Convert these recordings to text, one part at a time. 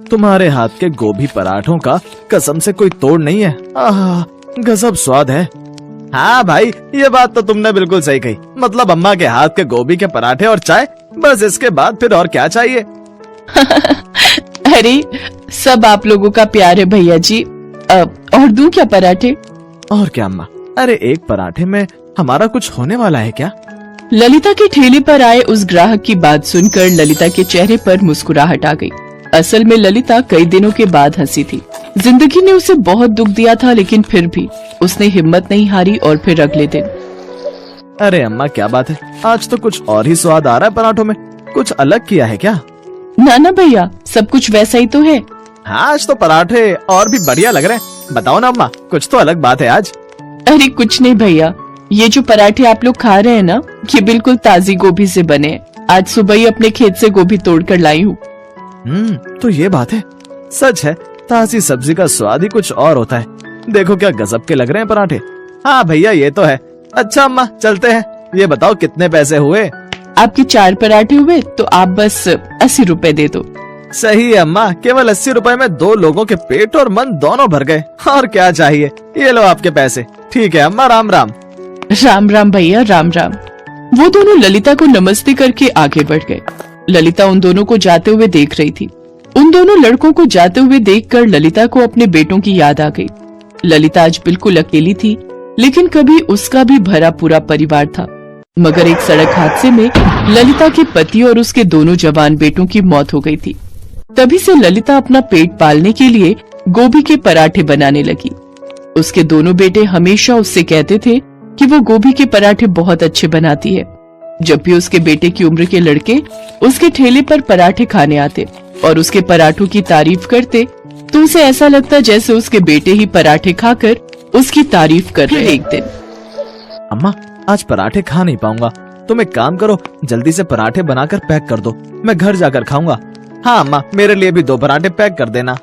तुम्हारे हाथ के गोभी पराठों का कसम से कोई तोड़ नहीं है। आह, गजब स्वाद है। हाँ भाई, ये बात तो तुमने बिल्कुल सही कही। मतलब अम्मा के हाथ के गोभी के पराठे और चाय, बस इसके बाद फिर और क्या चाहिए। अरे सब आप लोगों का प्यार है भैया जी। और दूं क्या पराठे? और क्या अम्मा, अरे एक पराठे में हमारा कुछ होने वाला है क्या? ललिता के ठेले पर आए उस ग्राहक की बात सुनकर ललिता के चेहरे पर मुस्कुराहट आ गई। असल में ललिता कई दिनों के बाद हंसी थी। जिंदगी ने उसे बहुत दुख दिया था, लेकिन फिर भी उसने हिम्मत नहीं हारी और फिर अगले दिन। अरे अम्मा क्या बात है, आज तो कुछ और ही स्वाद आ रहा है पराठों में। कुछ अलग किया है क्या? ना भैया, सब कुछ वैसा ही तो है। हाँ, आज तो पराठे और भी बढ़िया लग रहे हैं। बताओ ना अम्मा, कुछ तो अलग बात है आज। अरे कुछ नहीं भैया, ये जो पराठे आप लोग खा रहे हैं ना, ये बिल्कुल ताजी गोभी से बने हैं। आज सुबह ही अपने खेत से गोभी तोड़ कर लाई हूँ। तो ये बात है। सच है, ताजी सब्जी का स्वाद ही कुछ और होता है। देखो क्या गजब के लग रहे हैं पराठे। हाँ भैया, ये तो है। अच्छा अम्मा, चलते हैं। ये बताओ कितने पैसे हुए? आपके 4 पराठे हुए तो आप बस 80 रुपए दे दो। सही है अम्मा, केवल 80 रुपए में 2 लोगों के पेट और मन दोनों भर गए। और क्या चाहिए? ये लो आपके पैसे। ठीक है अम्मा, राम राम। राम राम भैया, राम राम। वो दोनों ललिता को नमस्ते करके आगे बढ़ गए। ललिता उन दोनों को जाते हुए देख रही थी। उन दोनों लड़कों को जाते हुए देखकर ललिता को अपने बेटों की याद आ गई। ललिता आज बिल्कुल अकेली थी, लेकिन कभी उसका भी भरा पूरा परिवार था। मगर एक सड़क हादसे में ललिता के पति और उसके दोनों जवान बेटों की मौत हो गई थी। तभी से ललिता अपना पेट पालने के लिए गोभी के पराठे बनाने लगी। उसके दोनों बेटे हमेशा उससे कहते थे कि वो गोभी के पराठे बहुत अच्छे बनाती है। जब भी उसके बेटे की उम्र के लड़के उसके ठेले पर पराठे खाने आते और उसके पराठों की तारीफ करते, तो उसे ऐसा लगता जैसे उसके बेटे ही पराठे खाकर उसकी तारीफ कर रहे। एक दिन, अम्मा आज पराठे खा नहीं पाऊंगा, तुम एक काम करो, जल्दी से पराठे बनाकर पैक कर दो, मैं घर जाकर खाऊंगा। हाँ अम्मा, मेरे लिए भी 2 पराठे पैक कर देना।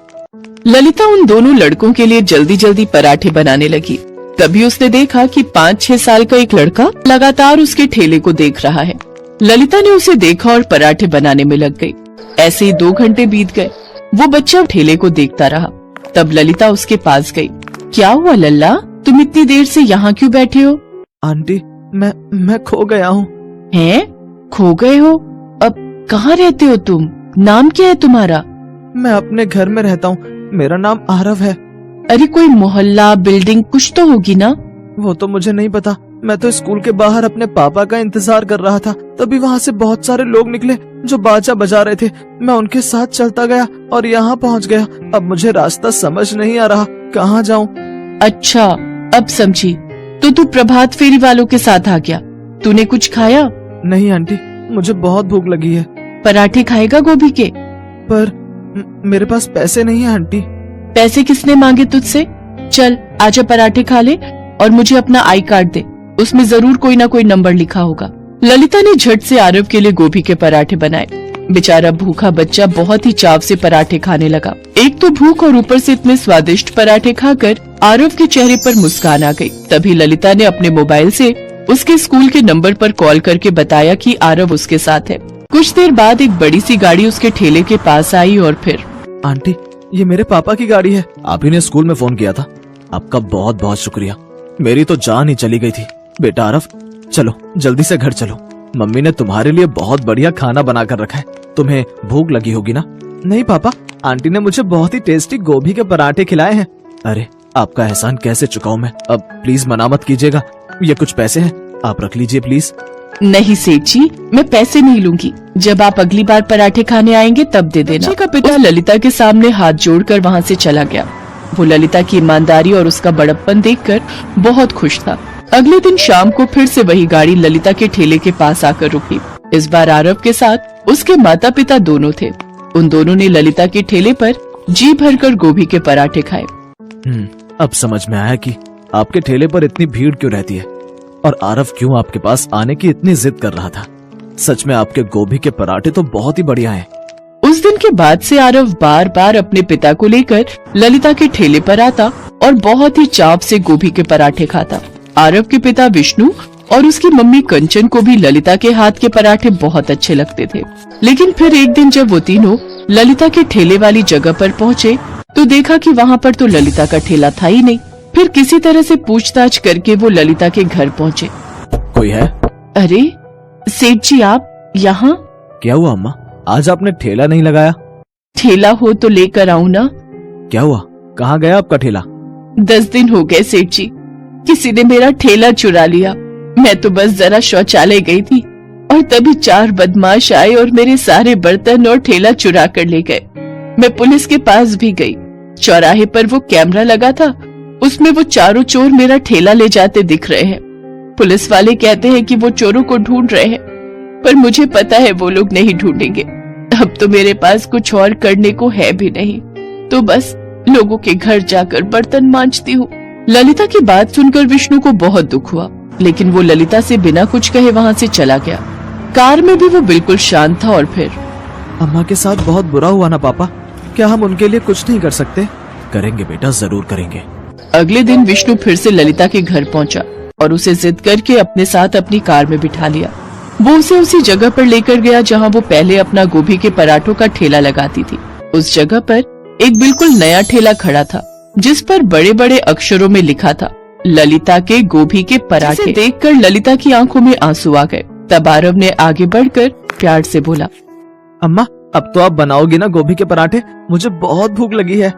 ललिता उन दोनों लड़कों के लिए जल्दी जल्दी पराठे बनाने लगी। तभी उसने देखा कि 5-6 साल का एक लड़का लगातार उसके ठेले को देख रहा है। ललिता ने उसे देखा और पराठे बनाने में लग गई। ऐसे ही 2 घंटे बीत गए। वो बच्चा ठेले को देखता रहा। तब ललिता उसके पास गई। क्या हुआ लल्ला, तुम इतनी देर से यहाँ क्यों बैठे हो? आंटी, मैं खो गया हूँ। हैं? खो गए हो? अब कहाँ रहते हो तुम? नाम क्या है तुम्हारा? मैं अपने घर में रहता हूँ, मेरा नाम आरव है। अरे कोई मोहल्ला, बिल्डिंग कुछ तो होगी ना? वो तो मुझे नहीं पता, मैं तो स्कूल के बाहर अपने पापा का इंतजार कर रहा था। तभी वहाँ से बहुत सारे लोग निकले जो बाजा बजा रहे थे। मैं उनके साथ चलता गया और यहाँ पहुँच गया। अब मुझे रास्ता समझ नहीं आ रहा, कहाँ जाऊँ? अच्छा, अब समझी। तो तू प्रभात फेरी वालों के साथ आ गया। तूने कुछ खाया? नहीं आंटी, मुझे बहुत भूख लगी है। पराठे खाएगा गोभी के? पर मेरे पास पैसे नहीं है आंटी। पैसे किसने मांगे तुझसे? चल आजा पराठे खा ले और मुझे अपना आई कार्ड दे, उसमें जरूर कोई ना कोई नंबर लिखा होगा। ललिता ने झट से आरव के लिए गोभी के पराठे बनाए। बेचारा भूखा बच्चा बहुत ही चाव से पराठे खाने लगा। एक तो भूख और ऊपर से इतने स्वादिष्ट पराठे खाकर आरव के चेहरे पर मुस्कान आ गई। तभी ललिता ने अपने मोबाइल से उसके स्कूल के नंबर पर कॉल करके बताया कि आरव उसके साथ है। कुछ देर बाद एक बड़ी सी गाड़ी उसके ठेले के पास आई और फिर, आंटी ये मेरे पापा की गाड़ी है, आप ही ने स्कूल में फोन किया था। आपका बहुत बहुत शुक्रिया, मेरी तो जान ही चली गई थी। बेटा आरव, चलो जल्दी से घर चलो, मम्मी ने तुम्हारे लिए बहुत बढ़िया खाना बना कर रखा है, तुम्हें भूख लगी होगी ना? नहीं पापा, आंटी ने मुझे बहुत ही टेस्टी गोभी के पराठे खिलाए हैं। अरे आपका एहसान कैसे चुकाऊं मैं? अब प्लीज मना मत कीजिएगा, ये कुछ पैसे हैं, आप रख लीजिए प्लीज। नहीं सेठ जी, मैं पैसे नहीं लूंगी। जब आप अगली बार पराठे खाने आएंगे तब दे देना। बच्चे का पिता ललिता के सामने हाथ जोड़कर वहाँ से चला गया। वो ललिता की ईमानदारी और उसका बड़प्पन देखकर बहुत खुश था। अगले दिन शाम को फिर से वही गाड़ी ललिता के ठेले के पास आकर रुकी। इस बार आरव के साथ उसके माता पिता दोनों थे। उन दोनों ने ललिता के ठेले पर जी भरकर गोभी के पराठे खाए। अब समझ में आया कि आपके ठेले पर इतनी भीड़ क्यों रहती है और आरव क्यों आपके पास आने की इतनी जिद कर रहा था। सच में आपके गोभी के पराठे तो बहुत ही बढ़िया हैं। उस दिन के बाद से आरव बार बार अपने पिता को लेकर ललिता के ठेले पर आता और बहुत ही चाव से गोभी के पराठे खाता। आरव के पिता विष्णु और उसकी मम्मी कंचन को भी ललिता के हाथ के पराठे बहुत अच्छे लगते थे। लेकिन फिर एक दिन जब वो तीनों ललिता के ठेले वाली जगह पर पहुँचे तो देखा कि वहाँ पर तो ललिता का ठेला था ही नहीं। फिर किसी तरह से पूछताछ करके वो ललिता के घर पहुँचे। कोई है? अरे सेठ जी, आप यहाँ? क्या हुआ अम्मा, आज आपने ठेला नहीं लगाया? ठेला हो तो लेकर आऊं ना। क्या हुआ, कहाँ गया आपका ठेला? 10 दिन हो गए सेठ जी, किसी ने मेरा ठेला चुरा लिया। मैं तो बस जरा शौचालय गई थी और तभी 4 बदमाश आए और मेरे सारे बर्तन और ठेला चुरा कर ले गए। मैं पुलिस के पास भी गई। चौराहे पर वो कैमरा लगा था, उसमें वो चारों चोर मेरा ठेला ले जाते दिख रहे हैं। पुलिस वाले कहते हैं कि वो चोरों को ढूंढ रहे हैं, पर मुझे पता है वो लोग नहीं ढूंढेंगे। अब तो मेरे पास कुछ और करने को है भी नहीं, तो बस लोगों के घर जाकर बर्तन मांजती हूँ। ललिता की बात सुनकर विष्णु को बहुत दुख हुआ, लेकिन वो ललिता से बिना कुछ कहे वहाँ से चला गया। कार में भी वो बिल्कुल शांत था। और फिर अम्मा के साथ बहुत बुरा हुआ ना पापा, क्या हम उनके लिए कुछ नहीं कर सकते? करेंगे बेटा, जरूर करेंगे। अगले दिन विष्णु फिर से ललिता के घर पहुंचा और उसे जिद करके अपने साथ अपनी कार में बिठा लिया। वो उसे उसी जगह पर लेकर गया जहां वो पहले अपना गोभी के पराठों का ठेला लगाती थी। उस जगह पर एक बिल्कुल नया ठेला खड़ा था, जिस पर बड़े बड़े अक्षरों में लिखा था ललिता के गोभी के पराठे। देखकर ललिता की आंखों में आंसू आ गए। तब आरव ने आगे बढ़कर प्यार से बोला, अम्मा अब तो आप बनाओगी ना गोभी के पराठे? मुझे बहुत भूख लगी है।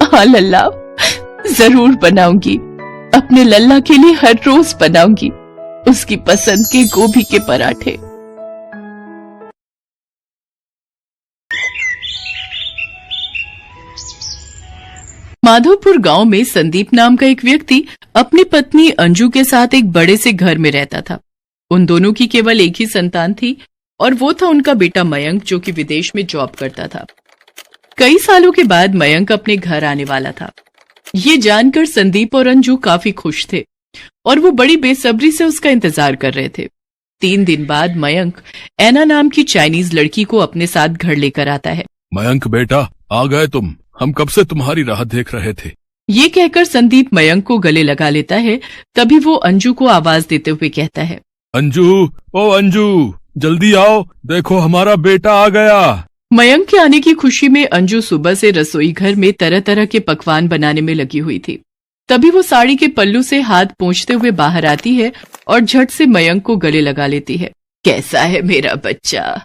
हाँ लल्ला, जरूर बनाऊंगी। अपने लल्ला के लिए हर रोज बनाऊंगी उसकी पसंद के गोभी के पराठे। माधवपुर गांव में संदीप नाम का एक व्यक्ति अपनी पत्नी अंजू के साथ एक बड़े से घर में रहता था। उन दोनों की केवल एक ही संतान थी और वो था उनका बेटा मयंक, जो कि विदेश में जॉब करता था। कई सालों के बाद मयंक अपने घर आने वाला था। ये जानकर संदीप और अंजू काफी खुश थे और वो बड़ी बेसब्री से उसका इंतजार कर रहे थे। 3 दिन बाद मयंक ऐना नाम की चाइनीज लड़की को अपने साथ घर लेकर आता है। मयंक बेटा, आ गए तुम, हम कब से तुम्हारी राह देख रहे थे। ये कहकर संदीप मयंक को गले लगा लेता है। तभी वो अंजू को आवाज देते हुए कहता है, अंजू, ओ अंजू, जल्दी आओ, देखो हमारा बेटा आ गया। मयंक के आने की खुशी में अंजू सुबह से रसोई घर में तरह तरह के पकवान बनाने में लगी हुई थी। तभी वो साड़ी के पल्लू से हाथ पोंछते हुए बाहर आती है और झट से मयंक को गले लगा लेती है। कैसा है मेरा बच्चा?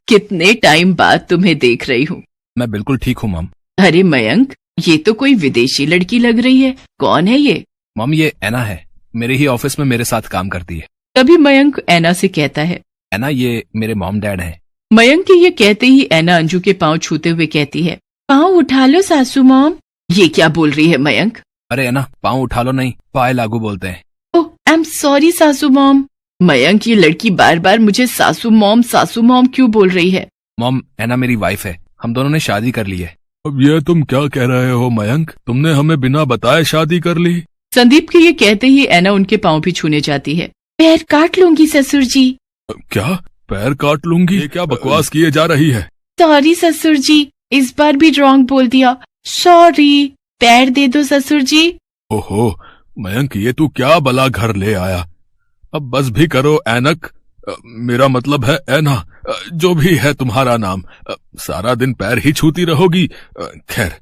कितने टाइम बाद तुम्हें देख रही हूँ। मैं बिल्कुल ठीक हूँ मम। अरे मयंक, ये तो कोई विदेशी लड़की लग रही है। कौन है ये? मम, ये ऐना है, मेरे ही ऑफिस में मेरे साथ काम करती है। तभी मयंक ऐना से कहता है, ऐना ये मेरे मॉम डैड हैं। मयंक के ये कहते ही ऐना अंजू के पांव छूते हुए कहती है, पांव उठा लो सासू मॉम। ये क्या बोल रही है मयंक? अरे ऐना, पाँव उठा लो नहीं, पाए लागू बोलते हैं। ओह, आई एम सॉरी सासू मॉम। मयंक, ये लड़की बार बार मुझे सासू मॉम क्यों बोल रही है? मॉम, ऐना मेरी वाइफ है, हम दोनों ने शादी कर ली है। अब ये तुम क्या कह रहे हो मयंक? तुमने हमें बिना बताए शादी कर ली? संदीप के ये कहते ही ऐना उनके पांव भी छूने जाती है। पैर काट लूंगी ससुर जी। क्या पैर काट लूंगी? ये क्या बकवास किए जा रही है? सॉरी ससुर जी, इस बार भी रॉन्ग बोल दिया। सॉरी, पैर दे दो ससुर जी। ओहो मयंक, ये तू क्या बला घर ले आया? अब बस भी करो ऐनक, मेरा मतलब है ऐना, जो भी है तुम्हारा नाम। सारा दिन पैर ही छूती रहोगी? खैर,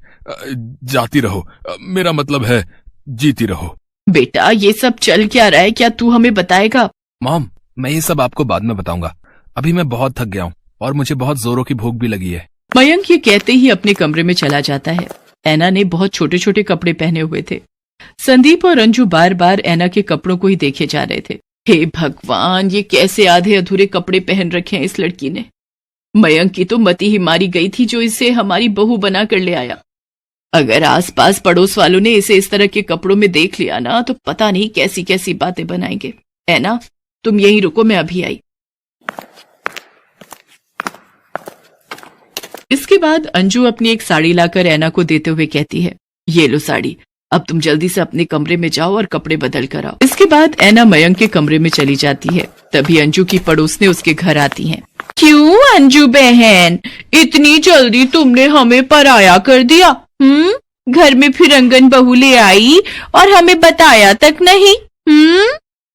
जाती रहो, मेरा मतलब है जीती रहो। बेटा, ये सब चल क्या रहा है, क्या तू हमें बताएगा? मॉम, मैं ये सब आपको बाद में बताऊंगा, अभी मैं बहुत थक गया हूँ और मुझे बहुत जोरों की भूख भी लगी है। मयंक ये कहते ही अपने कमरे में चला जाता है। ऐना ने बहुत छोटे छोटे कपड़े पहने हुए थे। संदीप और अंजू बार बार ऐना के कपड़ों को ही देखे जा रहे थे। हे भगवान, ये कैसे आधे अधूरे कपड़े पहन रखे हैं इस लड़की ने। मयंक की तो मती ही मारी गई थी जो इसे हमारी बहू बना कर ले आया। अगर आसपास पड़ोस वालों ने इसे इस तरह के कपड़ों में देख लिया ना, तो पता नहीं कैसी कैसी बातें बनाएंगे। ऐना, तुम यहीं रुको, मैं अभी आई। इसके बाद अंजू अपनी एक साड़ी लाकर ऐना को देते हुए कहती है, ये लो साड़ी, अब तुम जल्दी से अपने कमरे में जाओ और कपड़े बदल कर आओ। इसके बाद ऐना मयंक के कमरे में चली जाती है। तभी अंजू की पड़ोसने उसके घर आती हैं। क्यों अंजू बहन, इतनी जल्दी तुमने हमें पराया कर दिया? घर में फिरंगन बहू ले आई और हमें बताया तक नहीं।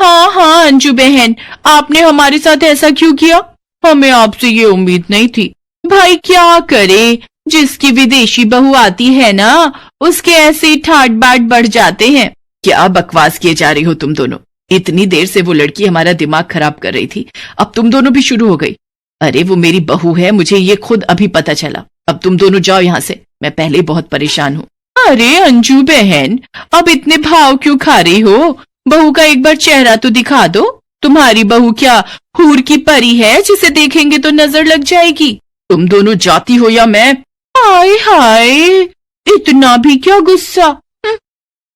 हाँ अंजू बहन, आपने हमारे साथ ऐसा क्यों किया? हमें आपसे ये उम्मीद नहीं थी। भाई क्या करे, जिसकी विदेशी बहू आती है ना, उसके ऐसे ही ठाट बाट बढ़ जाते हैं। क्या बकवास किए जा रही हो तुम दोनों? इतनी देर से वो लड़की हमारा दिमाग खराब कर रही थी, अब तुम दोनों भी शुरू हो गई। अरे वो मेरी बहू है, मुझे ये खुद अभी पता चला। अब तुम दोनों जाओ यहाँ से, मैं पहले ही बहुत परेशान हूँ। अरे अंजू बहन, अब इतने भाव क्यों खा रही हो? बहू का एक बार चेहरा तो दिखा दो। तुम्हारी बहू क्या हूर की परी है जिसे देखेंगे तो नजर लग जाएगी? तुम दोनों जाती हो या मैं? हाय हाय, इतना भी क्या गुस्सा।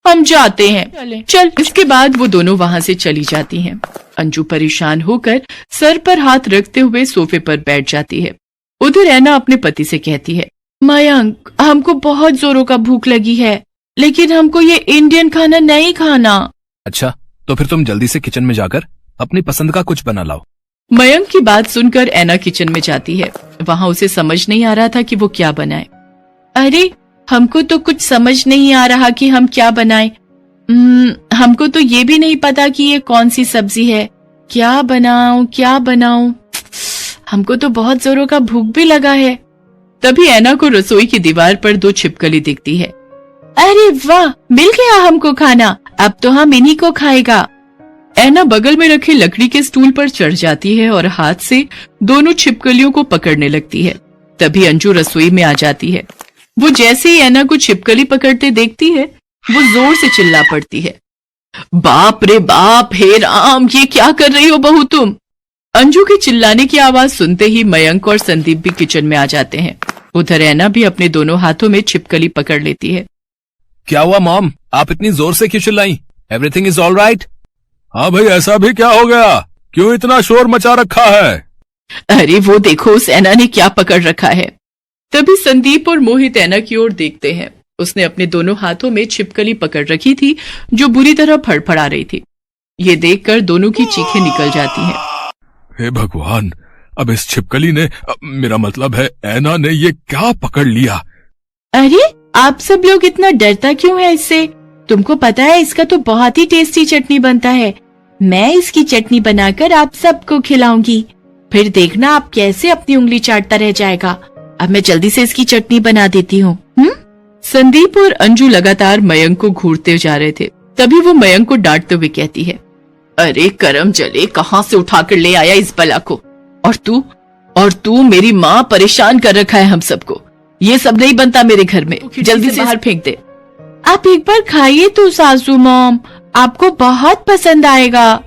हम जाते हैं, चल। इसके बाद वो दोनों वहां से चली जाती हैं। अंजू परेशान होकर सर पर हाथ रखते हुए सोफे पर बैठ जाती है। उधर ऐना अपने पति से कहती है, मयंक, हमको बहुत जोरों का भूख लगी है, लेकिन हमको ये इंडियन खाना नहीं खाना। अच्छा, तो फिर तुम जल्दी से किचन में जाकर अपनी पसंद का कुछ बना लाओ। मयंक की बात सुनकर ऐना किचन में जाती है। वहां उसे समझ नहीं आ रहा था कि वो क्या बनाए। अरे हमको तो कुछ समझ नहीं आ रहा कि हम क्या बनाएं। हमको तो ये भी नहीं पता कि ये कौन सी सब्जी है। क्या बनाऊं? हमको तो बहुत जोरों का भूख भी लगा है। तभी ऐना को रसोई की दीवार पर 2 छिपकली दिखती है। अरे वाह, मिल गया हमको खाना, अब तो हम इन्हीं को खाएगा। ऐना बगल में रखे लकड़ी के स्टूल पर चढ़ जाती है और हाथ से दोनों छिपकलियों को पकड़ने लगती है। तभी अंजू रसोई में आ जाती है। वो जैसे ही ऐना को छिपकली पकड़ते देखती है, वो जोर से चिल्ला पड़ती है, बाप रे बाप, हे राम, ये क्या कर रही हो बहू तुम? अंजू के चिल्लाने की आवाज सुनते ही मयंक और संदीप भी किचन में आ जाते हैं। उधर ऐना भी अपने दोनों हाथों में छिपकली पकड़ लेती है। क्या हुआ मॉम, आप इतनी जोर से क्यों चिल्लाई? Everything is all right? हाँ भाई, ऐसा भी क्या हो गया? क्यों इतना शोर मचा रखा है? अरे वो देखो, उस ऐना ने क्या पकड़ रखा है। तभी संदीप और मोहित ऐना की ओर देखते हैं। उसने अपने दोनों हाथों में छिपकली पकड़ रखी थी जो बुरी तरह फड़फड़ा रही थी। ये देखकर दोनों की चीखें निकल जाती हैं। हे भगवान, अब इस छिपकली ने, मेरा मतलब है ऐना ने, ये क्या पकड़ लिया? अरे आप सब लोग इतना डरता क्यों है इससे? तुमको पता है इसका तो बहुत ही टेस्टी चटनी बनता है। मैं इसकी चटनी बनाकर आप सबको खिलाऊंगी, फिर देखना आप कैसे अपनी उंगली चाटता रह जाएगा। अब मैं जल्दी से इसकी चटनी बना देती हूँ। संदीप और अंजू लगातार मयंक को घूरते जा रहे थे। तभी वो मयंक को डांटते हुए कहती है, अरे करम जले, कहाँ से उठाकर ले आया इस बला को? और तू मेरी माँ परेशान कर रखा है हम सबको। ये सब नहीं बनता मेरे घर में, जल्दी से बाहर फेंक दे। आप एक बार खाइए तो सासू मॉम, आपको बहुत पसंद आएगा।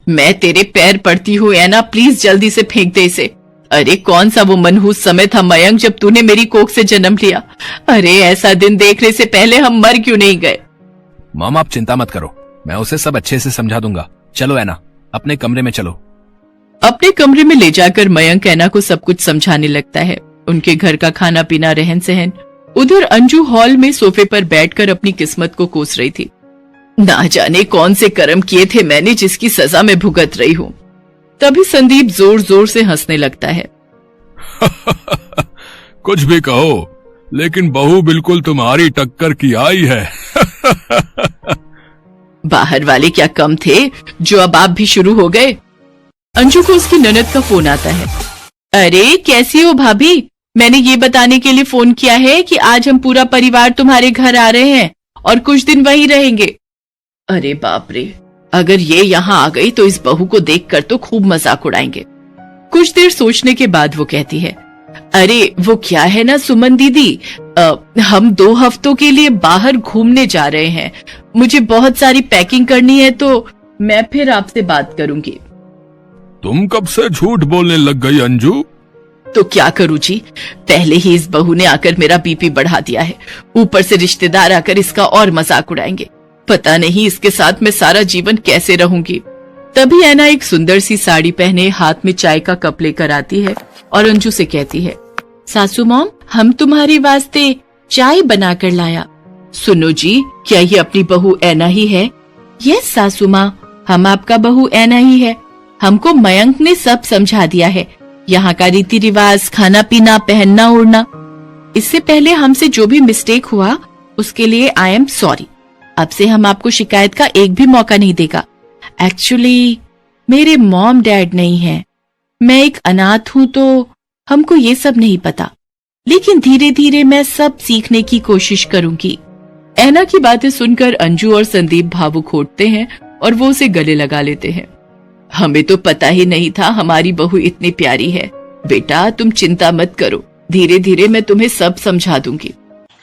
मैं तेरे पैर पड़ती हूँ ऐना, प्लीज जल्दी से फेंक दे इसे। अरे कौन सा वो मनहूस समय था मयंक जब तूने मेरी कोख से जन्म लिया। अरे ऐसा दिन देखने से पहले हम मर क्यों नहीं गए? मॉम आप चिंता मत करो, मैं उसे सब अच्छे से समझा दूंगा। चलो ऐना, अपने कमरे में चलो। अपने कमरे में ले जाकर मयंक ऐना को सब कुछ समझाने लगता है। उनके घर का खाना पीना, रहन सहन। उधर अंजू हॉल में सोफे पर बैठकर अपनी किस्मत को कोस रही थी। ना जाने कौन से कर्म किए थे मैंने जिसकी सजा में भुगत रही हूँ। तभी संदीप जोर जोर से हंसने लगता है। कुछ भी कहो, लेकिन बहू बिल्कुल तुम्हारी टक्कर की आई है। बाहर वाले क्या कम थे जो अब आप भी शुरू हो गए? अंजू को उसकी ननद का फोन आता है। अरे कैसी हो भाभी, मैंने ये बताने के लिए फोन किया है कि आज हम पूरा परिवार तुम्हारे घर आ रहे हैं और कुछ दिन वहीं रहेंगे। अरे बाप रे, अगर ये यहाँ आ गई तो इस बहू को देखकर तो खूब मजाक उड़ाएंगे। कुछ देर सोचने के बाद वो कहती है, अरे वो क्या है ना सुमन दीदी, हम 2 हफ्तों के लिए बाहर घूमने जा रहे हैं। मुझे बहुत सारी पैकिंग करनी है, तो मैं फिर आपसे बात करूंगी। तुम कब से झूठ बोलने लग गई अंजू? तो क्या करूं जी, पहले ही इस बहू ने आकर मेरा बीपी बढ़ा दिया है, ऊपर से रिश्तेदार आकर इसका और मजाक उड़ाएंगे। पता नहीं इसके साथ मैं सारा जीवन कैसे रहूंगी। तभी ऐना एक सुंदर सी साड़ी पहने हाथ में चाय का कप लेकर आती है और अंजू से कहती है, सासू मॉम, हम तुम्हारे वास्ते चाय बनाकर लाया। सुनो जी, क्या ये अपनी बहू ऐना ही है? यस सासू माँ, हम आपका बहू ऐना ही है। हमको मयंक ने सब समझा दिया है, यहाँ का रीति रिवाज, खाना पीना, पहनना ओढ़ना। इससे पहले हमसे जो भी मिस्टेक हुआ उसके लिए आई एम सॉरी। अब से हम आपको शिकायत का एक भी मौका नहीं देगा। एक्चुअली मेरे मॉम डैड नहीं है, मैं एक अनाथ हूँ, तो हमको ये सब नहीं पता, लेकिन धीरे धीरे मैं सब सीखने की कोशिश करूंगी। ऐना की बातें सुनकर अंजू और संदीप भावुक होते हैं और वो उसे गले लगा लेते हैं। हमें तो पता ही नहीं था हमारी बहू इतनी प्यारी है। बेटा तुम चिंता मत करो, धीरे धीरे मैं तुम्हें सब समझा दूंगी।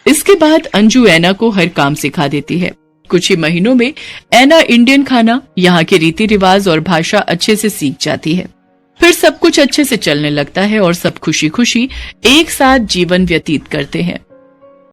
इसके बाद अंजू ऐना को हर काम सिखा देती है। कुछ ही महीनों में ऐना इंडियन खाना, यहाँ के रीति रिवाज और भाषा अच्छे से सीख जाती है। फिर सब कुछ अच्छे से चलने लगता है और सब खुशी खुशी एक साथ जीवन व्यतीत करते हैं।